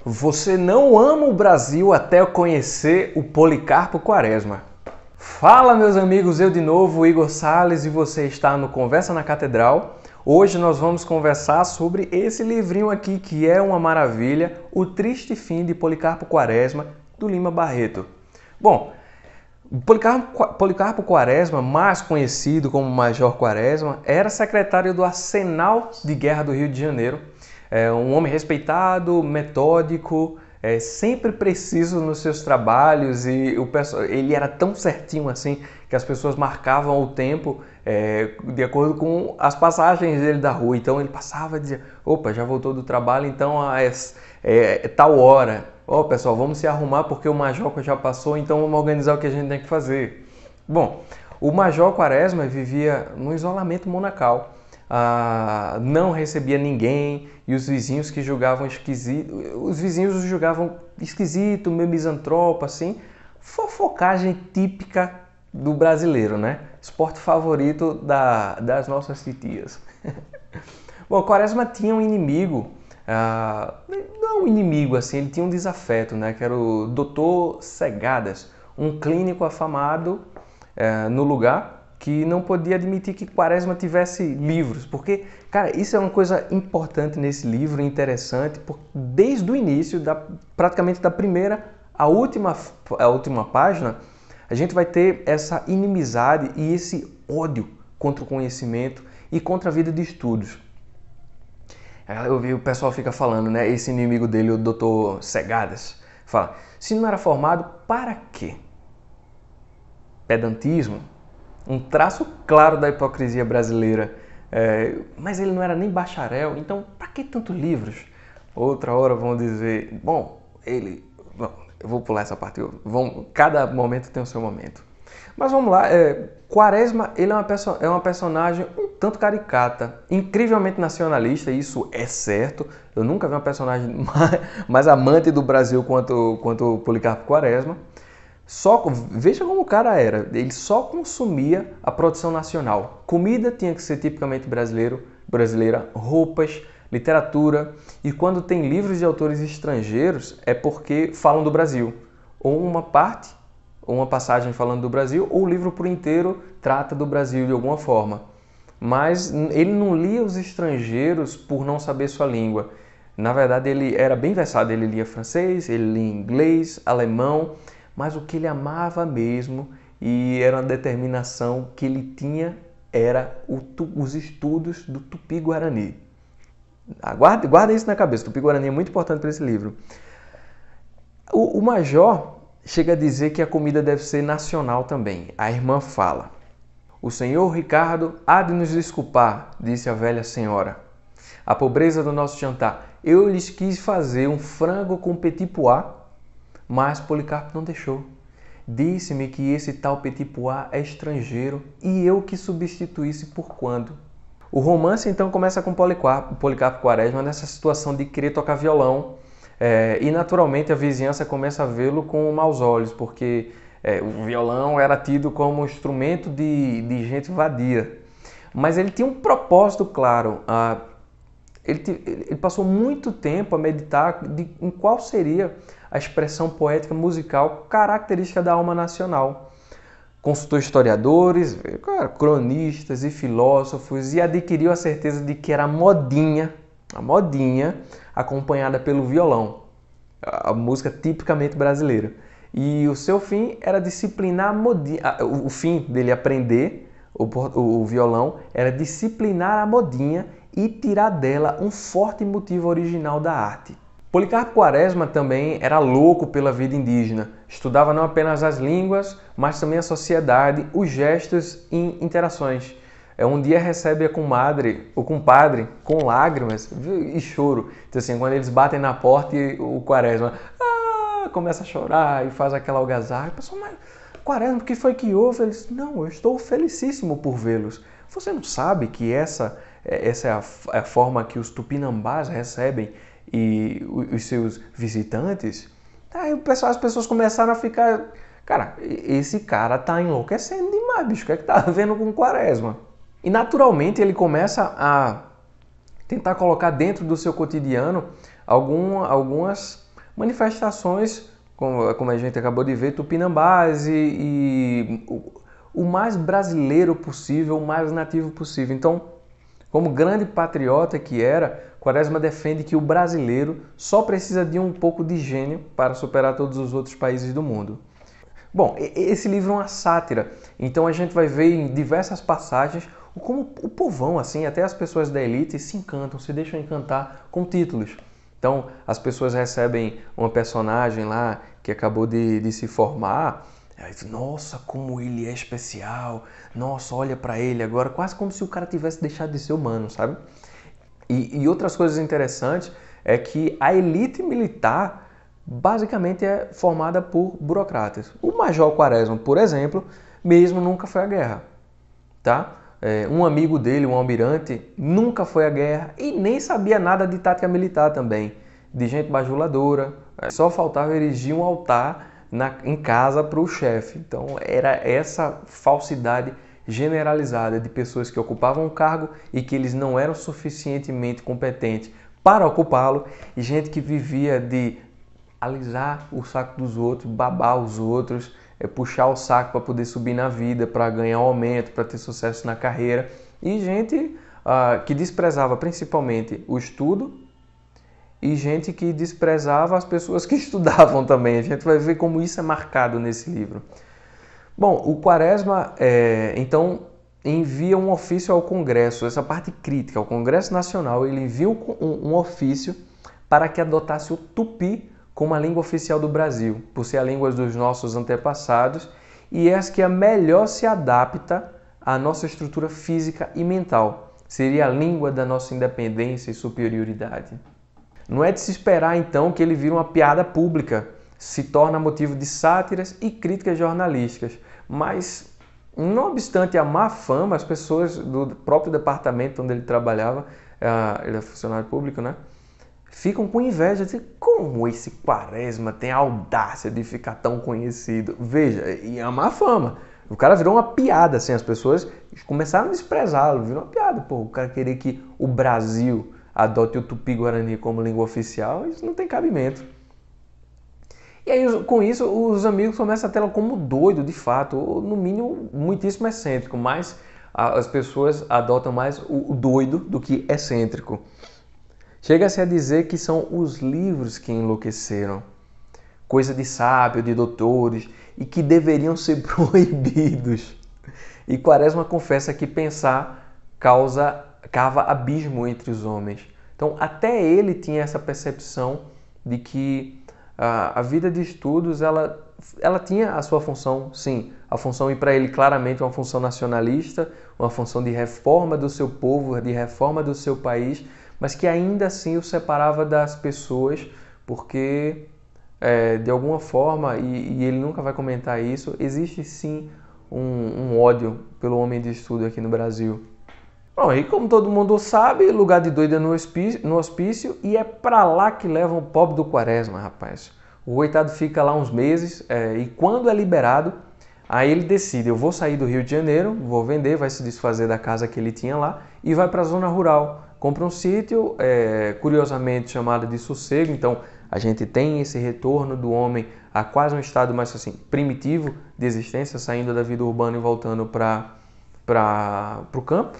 Você não ama o Brasil até conhecer o Policarpo Quaresma. Fala, meus amigos, eu de novo, Igor Sales, e você está no Conversa na Catedral. Hoje nós vamos conversar sobre esse livrinho aqui que é uma maravilha, O Triste Fim de Policarpo Quaresma, do Lima Barreto. Bom, Policarpo Quaresma, mais conhecido como Major Quaresma, era secretário do Arsenal de Guerra do Rio de Janeiro. Um homem respeitado, metódico, sempre preciso nos seus trabalhos, e ele era tão certinho assim que as pessoas marcavam o tempo de acordo com as passagens dele da rua. Então ele passava e dizia: opa, já voltou do trabalho, então tal hora. Ó, pessoal, vamos se arrumar porque o Major já passou, então vamos organizar o que a gente tem que fazer. Bom, o Major Quaresma vivia no isolamento monacal. Não recebia ninguém, e os vizinhos que julgavam esquisito, os vizinhos o julgavam esquisito, meio misantropo, assim. Fofocagem típica do brasileiro, né? Esporte favorito das nossas titias. Bom, Quaresma tinha um inimigo, não um inimigo assim, ele tinha um desafeto, né? Que era o Dr. Segadas, um clínico afamado no lugar, que não podia admitir que Quaresma tivesse livros, porque, cara, isso é uma coisa importante nesse livro, interessante, porque desde o início, praticamente da primeira à última página, a gente vai ter essa inimizade e esse ódio contra o conhecimento e contra a vida de estudos. Eu vi o pessoal fica falando, né? Esse inimigo dele, o Dr. Segadas, fala: se não era formado, para quê? Pedantismo? Um traço claro da hipocrisia brasileira. Mas ele não era nem bacharel, então para que tantos livros? Outra hora vão dizer, bom, eu vou pular essa parte, cada momento tem o seu momento. Mas vamos lá, Quaresma, ele é uma personagem um tanto caricata, incrivelmente nacionalista, isso é certo. Eu nunca vi uma personagem mais amante do Brasil quanto Policarpo Quaresma. Veja como o cara era, ele só consumia a produção nacional. Comida tinha que ser tipicamente brasileira, roupas, literatura, e quando tem livros de autores estrangeiros é porque falam do Brasil. Ou uma parte, ou uma passagem falando do Brasil, ou o livro por inteiro trata do Brasil de alguma forma. Mas ele não lia os estrangeiros por não saber sua língua. Na verdade, ele era bem versado, ele lia francês, ele lia inglês, alemão, mas o que ele amava mesmo, e era uma determinação que ele tinha, era os estudos do Tupi-Guarani. Guarda isso na cabeça, Tupi-Guarani é muito importante para esse livro. O Major chega a dizer que a comida deve ser nacional também. A irmã fala: o senhor Ricardo há de nos desculpar, disse a velha senhora, a pobreza do nosso jantar. Eu lhes quis fazer um frango com petit pois, mas Policarpo não deixou. Disse-me que esse tal petit pois é estrangeiro e eu que substituísse por quando. O romance então começa com Policarpo Quaresma nessa situação de querer tocar violão, e naturalmente a vizinhança começa a vê-lo com maus olhos, porque o violão era tido como instrumento de gente vadia. Mas ele tinha um propósito claro. Ele passou muito tempo a meditar em qual seria a expressão poética musical característica da alma nacional. Consultou historiadores, cronistas e filósofos, e adquiriu a certeza de que era a modinha acompanhada pelo violão, a música tipicamente brasileira. E o seu fim era disciplinar a modinha. O fim dele aprender o violão era disciplinar a modinha e tirar dela um forte motivo original da arte. Policarpo Quaresma também era louco pela vida indígena. Estudava não apenas as línguas, mas também a sociedade, os gestos e interações. Um dia recebe o compadre, com lágrimas e choro. Então, assim, quando eles batem na porta e o Quaresma começa a chorar e faz aquela algazarra. O pessoal: mas Quaresma, o que foi que houve? Ele disse: não, eu estou felicíssimo por vê-los. Você não sabe que essa é a forma que os tupinambás recebem e os seus visitantes? Aí as pessoas começaram a ficar: cara, esse cara tá enlouquecendo demais, bicho, o que é que tá vendo com Quaresma? E naturalmente ele começa a tentar colocar dentro do seu cotidiano algumas manifestações, como a gente acabou de ver, tupinambás e o mais brasileiro possível, o mais nativo possível. Então, como grande patriota que era, Quaresma defende que o brasileiro só precisa de um pouco de gênio para superar todos os outros países do mundo. Bom, esse livro é uma sátira, então a gente vai ver em diversas passagens como o povão, assim, até as pessoas da elite se encantam, se deixam encantar com títulos. Então, as pessoas recebem uma personagem lá que acabou de se formar, aí diz, nossa, como ele é especial, nossa, olha pra ele agora, quase como se o cara tivesse deixado de ser humano, sabe? E outras coisas interessantes é que a elite militar basicamente é formada por burocratas. O Major Quaresma, por exemplo, mesmo nunca foi à guerra, tá? Um amigo dele, um almirante, nunca foi à guerra e nem sabia nada de tática militar também, de gente bajuladora. Só faltava erigir um altar em casa para o chefe. Então era essa falsidade generalizada de pessoas que ocupavam um cargo e que eles não eram suficientemente competentes para ocupá-lo, e gente que vivia de alisar o saco dos outros, babar os outros, puxar o saco para poder subir na vida, para ganhar aumento, para ter sucesso na carreira, e gente que desprezava principalmente o estudo e gente que desprezava as pessoas que estudavam também. A gente vai ver como isso é marcado nesse livro. Bom, o Quaresma, então, envia um ofício ao Congresso, essa parte crítica, ao Congresso Nacional, ele envia um ofício para que adotasse o tupi como a língua oficial do Brasil, por ser a língua dos nossos antepassados e é que a melhor se adapta à nossa estrutura física e mental. Seria a língua da nossa independência e superioridade. Não é de se esperar, então, que ele vire uma piada pública, se torna motivo de sátiras e críticas jornalísticas, mas, não obstante a má fama, as pessoas do próprio departamento onde ele trabalhava, ele é funcionário público, né? Ficam com inveja de como esse Quaresma tem a audácia de ficar tão conhecido. Veja, e a má fama. O cara virou uma piada, assim, as pessoas começaram a desprezá-lo, virou uma piada. Pô, o cara querer que o Brasil adote o Tupi-Guarani como língua oficial, isso não tem cabimento. E aí, com isso, os amigos começam a tê-lo como doido, de fato, ou no mínimo muitíssimo excêntrico, mas as pessoas adotam mais o doido do que excêntrico. Chega-se a dizer que são os livros que enlouqueceram, coisa de sábio, de doutores, e que deveriam ser proibidos. E Quaresma confessa que pensar cava abismo entre os homens. Então, até ele tinha essa percepção de que a vida de estudos, ela tinha a sua função, sim, a função, e para ele claramente uma função nacionalista, uma função de reforma do seu povo, de reforma do seu país, mas que ainda assim o separava das pessoas, porque de alguma forma, e ele nunca vai comentar isso, existe sim um ódio pelo homem de estudo aqui no Brasil. Bom, e como todo mundo sabe, lugar de doido é no hospício, e é pra lá que levam o pobre do Quaresma, rapaz. O coitado fica lá uns meses, e quando é liberado, aí ele decide, eu vou sair do Rio de Janeiro, vou vender, vai se desfazer da casa que ele tinha lá, e vai para a zona rural. Compra um sítio, curiosamente chamado de Sossego, então a gente tem esse retorno do homem a quase um estado mais assim, primitivo de existência, saindo da vida urbana e voltando para o campo,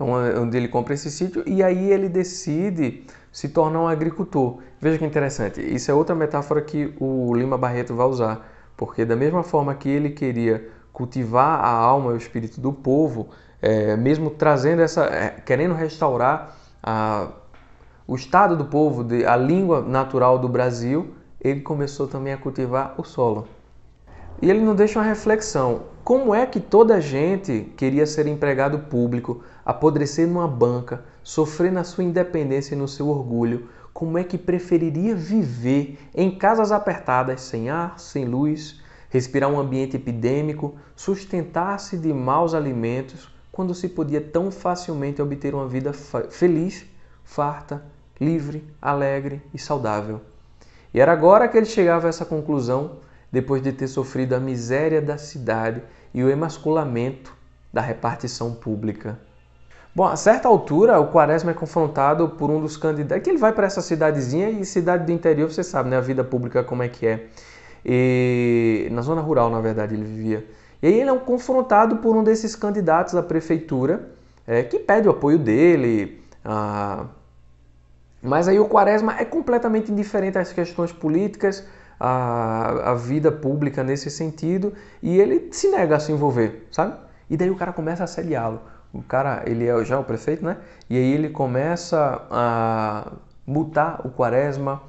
onde ele compra esse sítio, e aí ele decide se tornar um agricultor. Veja que interessante, isso é outra metáfora que o Lima Barreto vai usar, porque da mesma forma que ele queria cultivar a alma e o espírito do povo, mesmo trazendo querendo restaurar o estado do povo, a língua natural do Brasil, ele começou também a cultivar o solo. E ele nos deixa uma reflexão. Como é que toda a gente queria ser empregado público, apodrecer numa banca, sofrer na sua independência e no seu orgulho? Como é que preferiria viver em casas apertadas, sem ar, sem luz, respirar um ambiente epidêmico, sustentar-se de maus alimentos, quando se podia tão facilmente obter uma vida feliz, farta, livre, alegre e saudável? E era agora que ele chegava a essa conclusão, depois de ter sofrido a miséria da cidade e o emasculamento da repartição pública. Bom, a certa altura, o Quaresma é confrontado por um dos candidatos, que ele vai para essa cidadezinha, e cidade do interior, você sabe, né? A vida pública como é que é. E na zona rural, na verdade, ele vivia. E aí ele é confrontado por um desses candidatos à prefeitura, que pede o apoio dele. Mas aí o Quaresma é completamente indiferente às questões políticas, à vida pública nesse sentido, e ele se nega a se envolver, sabe? E daí o cara começa a assediá-lo. O cara, ele é já o prefeito, né? E aí ele começa a multar o Quaresma,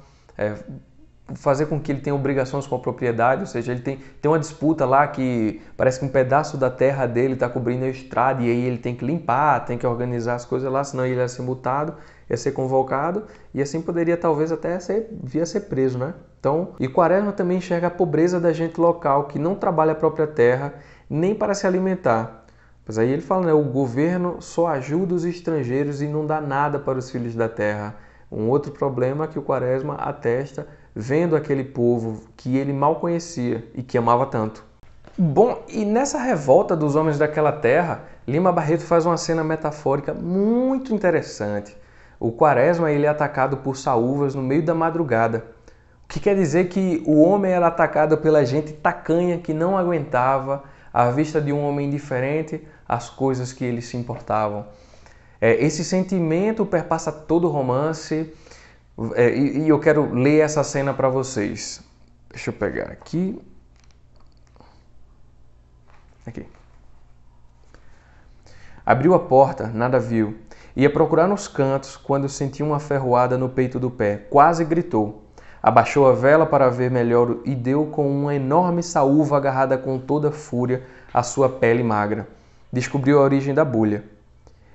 fazer com que ele tenha obrigações com a propriedade, ou seja, ele tem uma disputa lá que parece que um pedaço da terra dele está cobrindo a estrada, e aí ele tem que limpar, tem que organizar as coisas lá, senão ele ia ser multado, ia ser convocado, e assim poderia talvez até vir a ser preso, né? Então, e Quaresma também enxerga a pobreza da gente local, que não trabalha a própria terra, nem para se alimentar. Pois aí ele fala, né, o governo só ajuda os estrangeiros e não dá nada para os filhos da terra. Um outro problema que o Quaresma atesta, vendo aquele povo que ele mal conhecia e que amava tanto. Bom, e nessa revolta dos homens daquela terra, Lima Barreto faz uma cena metafórica muito interessante. O Quaresma ele é atacado por saúvas no meio da madrugada. O que quer dizer que o homem era atacado pela gente tacanha que não aguentava, à vista de um homem indiferente, as coisas que eles se importavam. Esse sentimento perpassa todo o romance, e eu quero ler essa cena para vocês. Deixa eu pegar aqui. Abriu a porta, nada viu. Ia procurar nos cantos quando sentiu uma ferroada no peito do pé. Quase gritou. Abaixou a vela para ver melhor e deu com uma enorme saúva agarrada com toda fúria à sua pele magra. Descobriu a origem da bolha.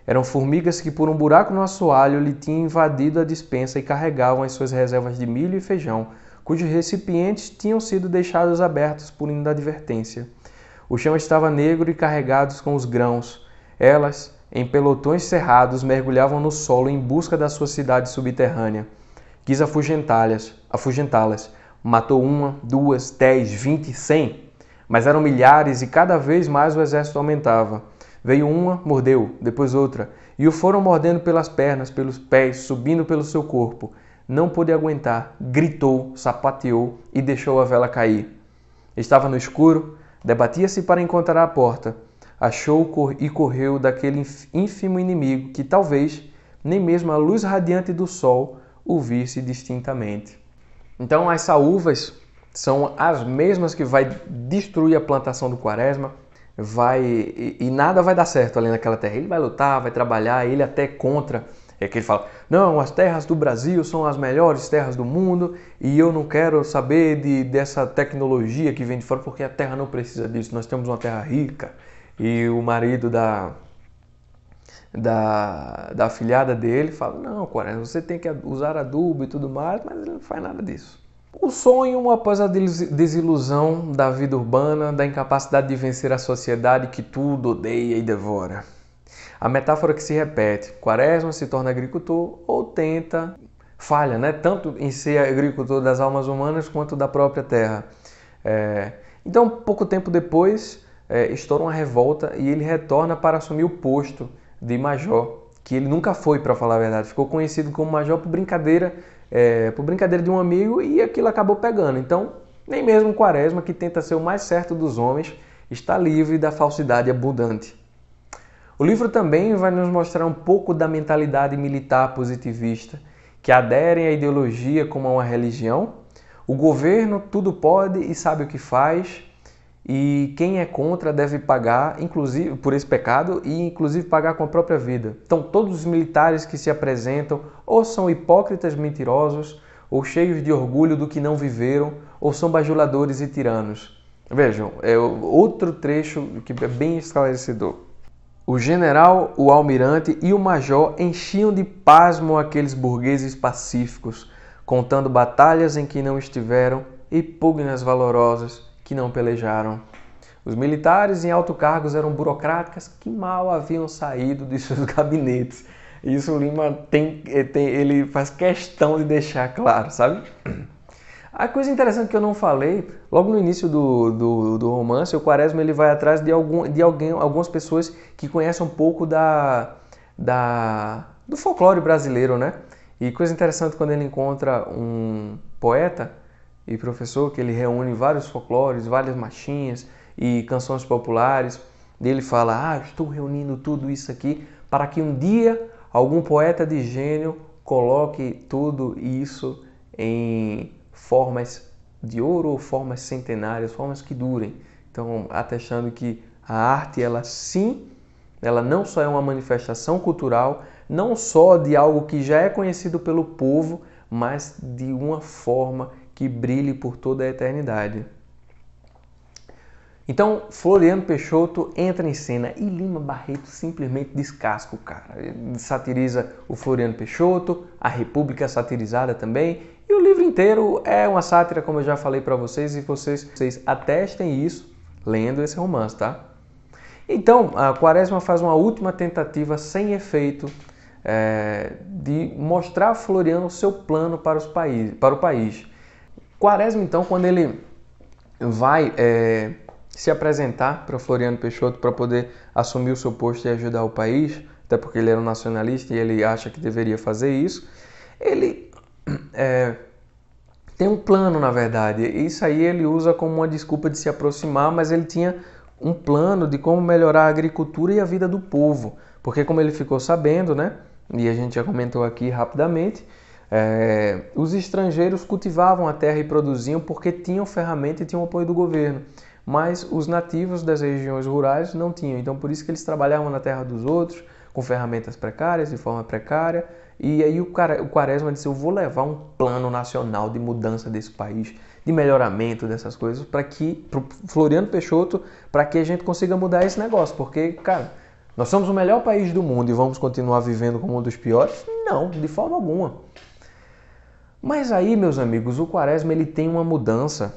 Eram formigas que por um buraco no assoalho lhe tinham invadido a despensa e carregavam as suas reservas de milho e feijão, cujos recipientes tinham sido deixados abertos por inadvertência. O chão estava negro e carregados com os grãos. Elas, em pelotões cerrados, mergulhavam no solo em busca da sua cidade subterrânea. Quis afugentá-las. Matou 1, 2, 10, 20, 100. Mas eram milhares e cada vez mais o exército aumentava. Veio uma, mordeu, depois outra, e o foram mordendo pelas pernas, pelos pés, subindo pelo seu corpo. Não pôde aguentar, gritou, sapateou e deixou a vela cair. Estava no escuro, debatia-se para encontrar a porta. Achou e correu daquele ínfimo inimigo que talvez nem mesmo a luz radiante do sol o visse distintamente. Então as saúvas são as mesmas que vai destruir a plantação do Quaresma, e nada vai dar certo ali naquela terra. Ele vai lutar, vai trabalhar, ele até contra, que ele fala, não, as terras do Brasil são as melhores terras do mundo e eu não quero saber dessa tecnologia que vem de fora, porque a terra não precisa disso, nós temos uma terra rica. E o marido da afilhada dele fala, não, Quaresma, você tem que usar adubo e tudo mais, mas ele não faz nada disso. O sonho após a desilusão da vida urbana, da incapacidade de vencer a sociedade que tudo odeia e devora. A metáfora que se repete, Quaresma se torna agricultor ou falha, né? Tanto em ser agricultor das almas humanas quanto da própria terra. Então, pouco tempo depois, estoura uma revolta e ele retorna para assumir o posto de major, que ele nunca foi, para falar a verdade. Ficou conhecido como major por brincadeira de um amigo, e aquilo acabou pegando. Então, nem mesmo Quaresma, que tenta ser o mais certo dos homens, está livre da falsidade abundante. O livro também vai nos mostrar um pouco da mentalidade militar positivista, que aderem à ideologia como a uma religião. O governo tudo pode e sabe o que faz, e quem é contra deve pagar, inclusive por esse pecado, e inclusive pagar com a própria vida. Então todos os militares que se apresentam ou são hipócritas mentirosos, ou cheios de orgulho do que não viveram, ou são bajuladores e tiranos. Vejam, é outro trecho que é bem esclarecedor. O general, o almirante e o major enchiam de pasmo aqueles burgueses pacíficos, contando batalhas em que não estiveram e pugnas valorosas que não pelejaram. Os militares em alto cargos eram burocratas que mal haviam saído de seus gabinetes. Isso o Lima ele faz questão de deixar claro, sabe? A coisa interessante que eu não falei, logo no início do romance, o Quaresma ele vai atrás de algumas pessoas que conhecem um pouco da do folclore brasileiro, né? E coisa interessante quando ele encontra um poeta e professor que ele reúne vários folclores, várias marchinhas e canções populares. E ele fala, estou reunindo tudo isso aqui para que um dia algum poeta de gênio coloque tudo isso em formas de ouro ou formas centenárias, formas que durem. Então, atestando que a arte, ela não só é uma manifestação cultural, não só de algo que já é conhecido pelo povo, mas de uma forma que brilhe por toda a eternidade. Então, Floriano Peixoto entra em cena e Lima Barreto simplesmente descasca o cara. Ele satiriza o Floriano Peixoto, a República satirizada também, e o livro inteiro é uma sátira, como eu já falei para vocês, e vocês atestem isso lendo esse romance, tá? Então, a Quaresma faz uma última tentativa sem efeito de mostrar a Floriano o seu plano para o país. Quaresma, então, quando ele vai se apresentar para Floriano Peixoto para poder assumir o seu posto e ajudar o país, até porque ele era um nacionalista e ele acha que deveria fazer isso, ele tem um plano, na verdade. Isso aí ele usa como uma desculpa de se aproximar, mas ele tinha um plano de como melhorar a agricultura e a vida do povo. Porque como ele ficou sabendo, né, e a gente já comentou aqui rapidamente, os estrangeiros cultivavam a terra e produziam porque tinham ferramenta e tinham apoio do governo. Mas os nativos das regiões rurais não tinham. Então por isso que eles trabalhavam na terra dos outros, com ferramentas precárias, de forma precária. E aí o Quaresma disse, eu vou levar um plano nacional de mudança desse país, de melhoramento dessas coisas, para o Floriano Peixoto, para que a gente consiga mudar esse negócio. Porque, cara, nós somos o melhor país do mundo e vamos continuar vivendo como um dos piores? Não, de forma alguma. Mas aí, meus amigos, o Quaresma ele tem uma mudança,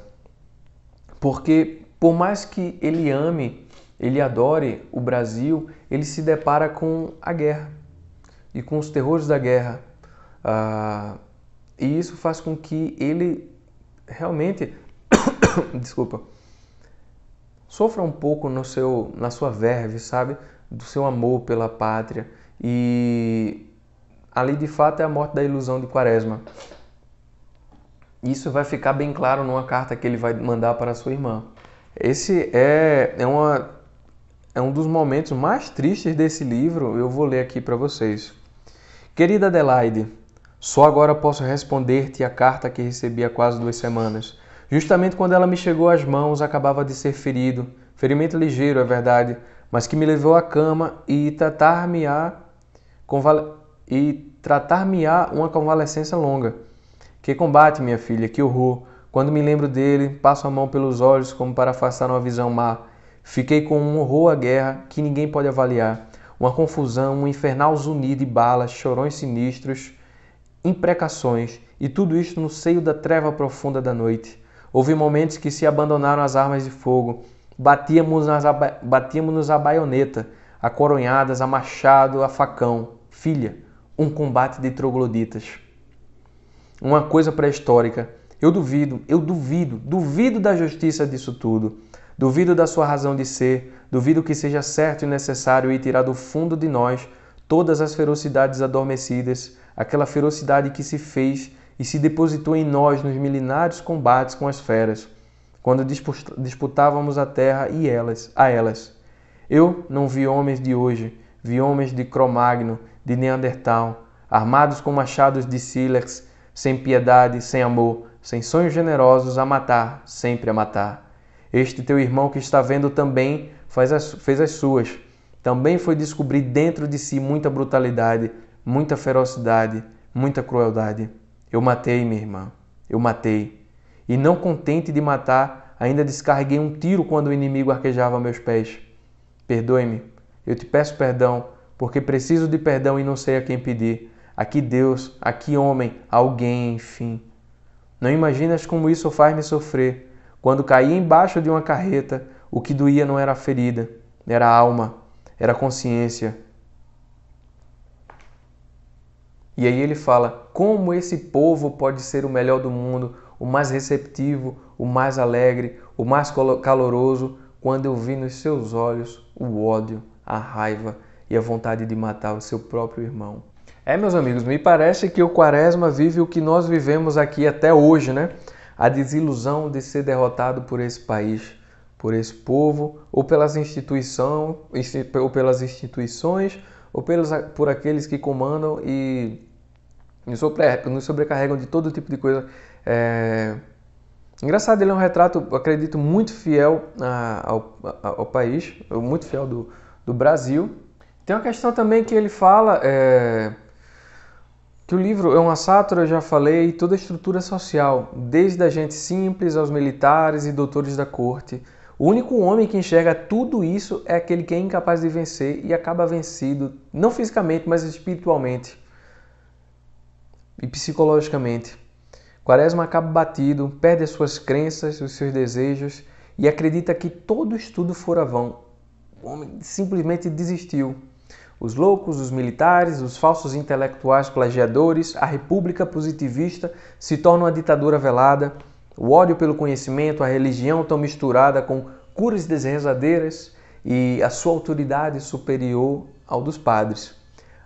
porque por mais que ele ame, ele adore o Brasil, ele se depara com a guerra e com os terrores da guerra. E isso faz com que ele realmente, desculpa, sofra um pouco na sua verve, sabe? Do seu amor pela pátria. E ali de fato é a morte da ilusão de Quaresma. Isso vai ficar bem claro numa carta que ele vai mandar para sua irmã. Esse é um dos momentos mais tristes desse livro, eu vou ler aqui para vocês. Querida Adelaide, só agora posso responder-te a carta que recebi há quase 2 semanas. Justamente quando ela me chegou às mãos, acabava de ser ferido. Ferimento ligeiro, é verdade, mas que me levou à cama e tratar-me-á uma convalescência longa. Que combate, minha filha, que horror. Quando me lembro dele, passo a mão pelos olhos como para afastar uma visão má. Fiquei com um horror à guerra que ninguém pode avaliar. Uma confusão, um infernal zunir de balas, chorões sinistros, imprecações, e tudo isto no seio da treva profunda da noite. Houve momentos que se abandonaram as armas de fogo. Batíamos-nos a baioneta, a coronhadas, a machado, a facão. Filha, um combate de trogloditas. Uma coisa pré-histórica. Eu duvido da justiça disso tudo. Duvido da sua razão de ser, duvido que seja certo e necessário ir tirar do fundo de nós todas as ferocidades adormecidas, aquela ferocidade que se fez e se depositou em nós nos milenários combates com as feras, quando disputávamos a terra e a elas. Eu não vi homens de hoje, vi homens de Cro-Magnon, de Neandertal, armados com machados de sílex, sem piedade, sem amor, sem sonhos generosos, a matar, sempre a matar. Este teu irmão que está vendo também fez as suas. Também foi descobrir dentro de si muita brutalidade, muita ferocidade, muita crueldade. Eu matei, minha irmã. Eu matei. E não contente de matar, ainda descarreguei um tiro quando o inimigo arquejava meus pés. Perdoe-me. Eu te peço perdão, porque preciso de perdão e não sei a quem pedir. Aqui Deus, aqui homem, alguém, enfim. Não imaginas como isso faz-me sofrer. Quando caí embaixo de uma carreta, o que doía não era a ferida, era a alma, era a consciência. E aí ele fala, como esse povo pode ser o melhor do mundo, o mais receptivo, o mais alegre, o mais caloroso, quando eu vi nos seus olhos o ódio, a raiva e a vontade de matar o seu próprio irmão. Meus amigos, me parece que o Quaresma vive o que nós vivemos aqui até hoje, né? A desilusão de ser derrotado por esse país, por esse povo, ou pelas instituições, ou por aqueles que comandam e nos sobrecarregam de todo tipo de coisa. Engraçado, ele é um retrato, acredito, muito fiel ao país, muito fiel do Brasil. Tem uma questão também que ele fala, que o livro é uma sátira, eu já falei, toda a estrutura social, desde a gente simples aos militares e doutores da corte. O único homem que enxerga tudo isso é aquele que é incapaz de vencer e acaba vencido, não fisicamente, mas espiritualmente e psicologicamente. Quaresma acaba batido, perde as suas crenças, os seus desejos e acredita que todo estudo fora vão. O homem simplesmente desistiu. Os loucos, os militares, os falsos intelectuais plagiadores, a república positivista se torna uma ditadura velada. O ódio pelo conhecimento, a religião tão misturada com curas desrezadeiras e a sua autoridade superior ao dos padres.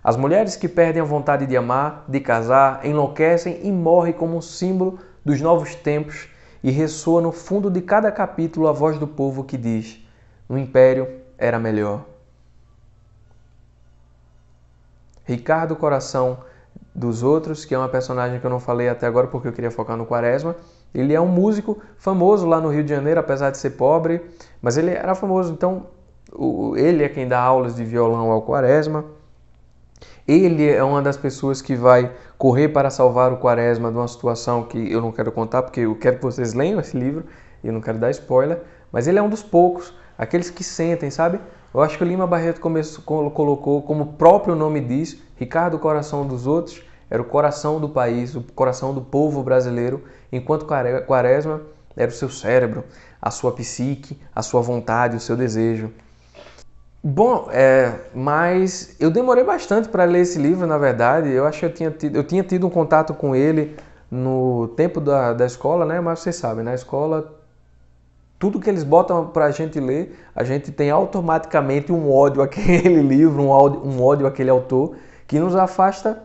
As mulheres que perdem a vontade de amar, de casar, enlouquecem e morrem como um símbolo dos novos tempos e ressoa no fundo de cada capítulo a voz do povo que diz: "No Império era melhor". Ricardo Coração dos Outros, que é uma personagem que eu não falei até agora porque eu queria focar no Quaresma. Ele é um músico famoso lá no Rio de Janeiro, apesar de ser pobre, mas ele era famoso, então ele é quem dá aulas de violão ao Quaresma. Ele é uma das pessoas que vai correr para salvar o Quaresma de uma situação que eu não quero contar, porque eu quero que vocês leiam esse livro e eu não quero dar spoiler, mas ele é um dos poucos, aqueles que sentem, sabe? Eu acho que o Lima Barreto colocou, como o próprio nome diz, Ricardo Coração dos Outros, era o coração do país, o coração do povo brasileiro, enquanto Quaresma era o seu cérebro, a sua psique, a sua vontade, o seu desejo. Bom, mas eu demorei bastante para ler esse livro, na verdade. Eu acho que eu tinha tido um contato com ele no tempo da escola, né? Mas vocês sabem, na escola, tudo que eles botam para a gente ler, a gente tem automaticamente um ódio àquele livro, um ódio àquele autor, que nos afasta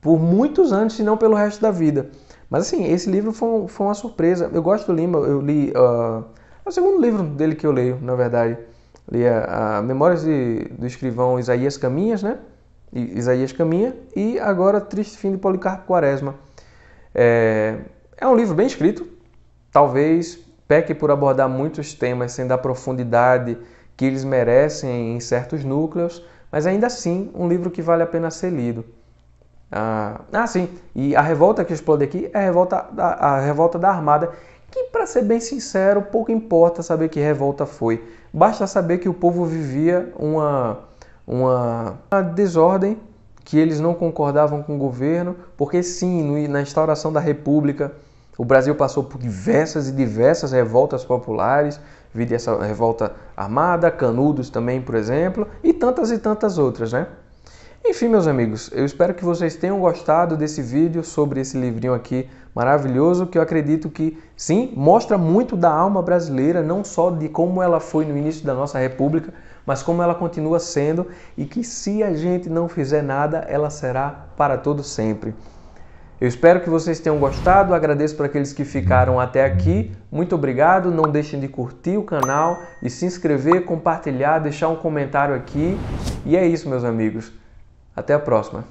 por muitos anos, se não pelo resto da vida. Mas assim, esse livro foi uma surpresa. Eu gosto do Lima, eu li... é o segundo livro dele que eu leio, na verdade. Li a Memórias do Escrivão Isaías Caminhas, né? Isaías Caminha, e agora Triste Fim de Policarpo Quaresma. É um livro bem escrito, talvez peque por abordar muitos temas sem dar profundidade que eles merecem em certos núcleos, mas ainda assim um livro que vale a pena ser lido. Sim, e a revolta que explode aqui é a revolta da Armada, que, para ser bem sincero, pouco importa saber que revolta foi. Basta saber que o povo vivia uma desordem, que eles não concordavam com o governo, porque sim, na instauração da República, o Brasil passou por diversas e diversas revoltas populares, vide essa revolta armada, Canudos também, por exemplo, e tantas outras, né? Enfim, meus amigos, eu espero que vocês tenham gostado desse vídeo sobre esse livrinho aqui maravilhoso, que eu acredito que, sim, mostra muito da alma brasileira, não só de como ela foi no início da nossa república, mas como ela continua sendo e que, se a gente não fizer nada, ela será para todo sempre. Eu espero que vocês tenham gostado, agradeço para aqueles que ficaram até aqui, muito obrigado, não deixem de curtir o canal e se inscrever, compartilhar, deixar um comentário aqui, e é isso, meus amigos. Até a próxima.